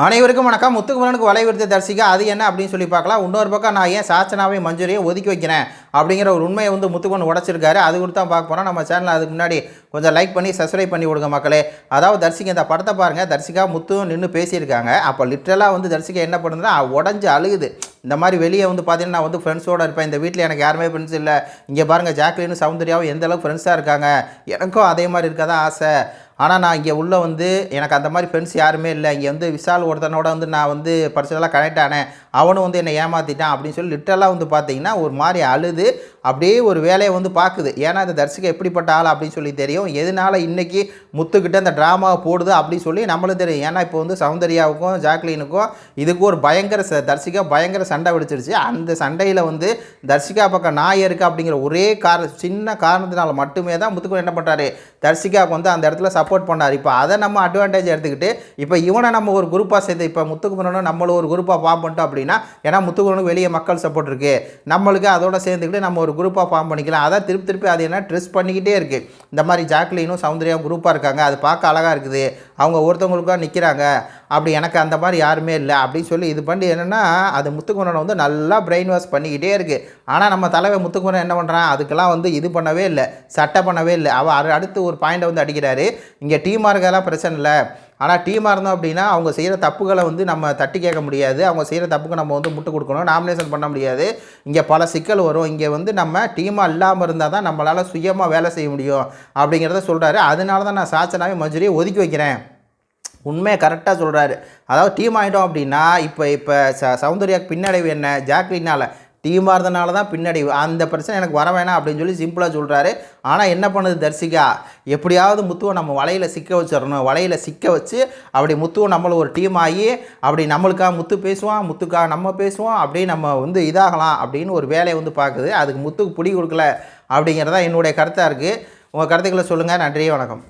அனைவருக்கும் வணக்கம். முத்துக்குமரனுக்கு வலை விருத்த தரிசிக்க அது என்ன அப்படின்னு சொல்லி பார்க்கலாம். இன்னொரு பக்கம் நான் ஏன் சாச்சனாவையும் மஞ்சுரையும் ஒதுக்கி வைக்கிறேன் அப்படிங்கிற ஒரு உண்மையை முத்துக்குமரன் உடச்சிருக்காரு. அது கொடுத்து தான் பார்க்க போகிறோம். நம்ம சேனலில் அதுக்கு முன்னாடி கொஞ்சம் லைக் பண்ணி சப்ஸ்கிரைப் பண்ணி விடுங்க மக்களே. அதாவது தரிசிக்க இந்த படத்தை பாருங்கள். தரிசிக்கா முத்தும் நின்று பேசியிருக்காங்க. அப்போ லிட்ரலாக தரிசிக்கா என்ன பண்ணுதுன்னா உடஞ்சி அழுகுது. இந்த மாதிரி வெளியே பார்த்தீங்கன்னா நான் ஃப்ரெண்ட்ஸோடு இருப்பேன். இந்த வீட்டில் எனக்கு யாருமே ஃப்ரெண்ட்ஸ் இல்லை. இங்கே பாருங்கள் ஜாக்லினும் சௌந்தர்யாவும் எந்த அளவுக்கு ஃப்ரெண்ட்ஸாக இருக்காங்க. எனக்கும் அதே மாதிரி இருக்க தான் ஆசை. ஆனால் நான் இங்கே உள்ளே எனக்கு அந்த மாதிரி ஃப்ரெண்ட்ஸ் யாருமே இல்லை. இங்கே விஷால் ஒருத்தனோட நான் பர்சனலாக கனெக்ட் ஆனேன். அவனும் என்னை ஏமாற்றிட்டான் அப்படின்னு சொல்லி லிட்டரலாக பார்த்தீங்கன்னா ஒரு மாதிரி அழுது அப்படியே ஒரு வேலையை பார்க்குது. ஏன்னா இந்த தரிசிகா எப்படிப்பட்ட ஆள் அப்படின்னு சொல்லி தெரியும். எதனால் இன்றைக்கி முத்துக்கிட்ட அந்த ட்ராமாவை போடுது அப்படின்னு சொல்லி நம்மளுக்கு தெரியும். ஏன்னா இப்போ சௌந்தர்யாவுக்கும் ஜாக்லினுக்கும் இதுக்கும் ஒரு பயங்கர தரிசிகா பயங்கர சண்டை வெடிச்சிருச்சு. அந்த சண்டையில் தரிசிகா பக்கம் நாய் இருக்குது அப்படிங்கிற ஒரே சின்ன காரணத்தினால மட்டுமே தான் முத்துக்குமரன் என்ன பண்ணுறாரு, தரிசிகாவுக்கு அந்த இடத்துல சப்போர்ட் பண்ணார். இப்போ அதை நம்ம அட்வான்டேஜ் எடுத்துக்கிட்டு இப்போ இவனை நம்ம ஒரு குரூப்பாக சேர்த்து இப்போ முத்துக்குமரனும் நம்மளும் ஒரு குரூப்பாக ஃபார்ம் பண்ணிட்டோம் அப்படின்னா, ஏன்னா முத்துக்குமரனுக்கு வெளியே மக்கள் சப்போர்ட் இருக்குது, நம்மளுக்கு அதோட சேர்ந்துக்கிட்டு நம்ம ஒரு குரூப்பாக ஃபார்ம் பண்ணிக்கலாம். அதான் திருப்பி அது என்ன ட்ரெஸ் பண்ணிக்கிட்டே இருக்குது. இந்த மாதிரி ஜாக்லினும் சௌந்தர்யாவும் குரூப்பாக இருக்காங்க. அது பார்க்க அழகாக இருக்குது. அவங்க ஒருத்தவங்களுக்காக நிற்கிறாங்க. அப்படி எனக்கு அந்த மாதிரி யாருமே இல்லை அப்படின்னு சொல்லி இது பண்ணி என்னென்னா அது முத்துக்குமரனை நல்லா பிரெயின் வாஷ் பண்ணிக்கிட்டே இருக்குது. ஆனால் நம்ம தலைவர் முத்துக்குமரன் என்ன பண்ணுறான், அதுக்கெல்லாம் இது பண்ணவே இல்லை, சட்டை பண்ணவே இல்லை. அவர் அடுத்து ஒரு பாயிண்டை அடிக்கிறாரு. இங்கே டீமாக இருக்கலாம் பிரச்சனை இல்லை. ஆனால் டீமாக இருந்தோம் அப்படின்னா அவங்க செய்கிற தப்புகளை நம்ம தட்டி கேட்க முடியாது. அவங்க செய்கிற தப்புக்கு நம்ம முட்டு கொடுக்கணும், நாமினேஷன் பண்ண முடியாது. இங்கே பல சிக்கல் வரும். இங்கே நம்ம டீமாக இல்லாமல் இருந்தால் தான் நம்மளால் சுயமாக வேலை செய்ய முடியும் அப்படிங்கிறத சொல்கிறாரு. அதனால தான் நான் சாச்சனாவே மஞ்சுரியை ஒதுக்கி வைக்கிறேன். உண்மையை கரெக்டாக சொல்கிறாரு. அதாவது டீம் ஆகிட்டோம் அப்படின்னா இப்போ சௌந்தர்யாவுக்கு பின்னடைவு என்ன, ஜாக்லினால் டீமாக இருந்தனால தான் பின்னடைவு. அந்த பிரச்சனை எனக்கு வர வேணாம் அப்படின்னு சொல்லி சிம்பிளாக சொல்கிறாரு. ஆனால் என்ன பண்ணுது தரிசிகா, எப்படியாவது முத்துவை நம்ம வலையில் சிக்க வச்சிடணும். வலையில் சிக்க வச்சு அப்படி முத்துவை நம்மளும் ஒரு டீம் ஆகி அப்படி நம்மளுக்காக முத்து பேசுவான், முத்துக்காக நம்ம பேசுவோம், அப்படியே நம்ம இதாகலாம் அப்படின்னு ஒரு வேலையை பார்க்குது. அதுக்கு முத்துக்கு பிடி கொடுக்கல அப்படிங்கிறதா என்னுடைய கருத்தாக இருக்குது. உங்கள் கருத்துக்களை சொல்லுங்கள். நன்றி, வணக்கம்.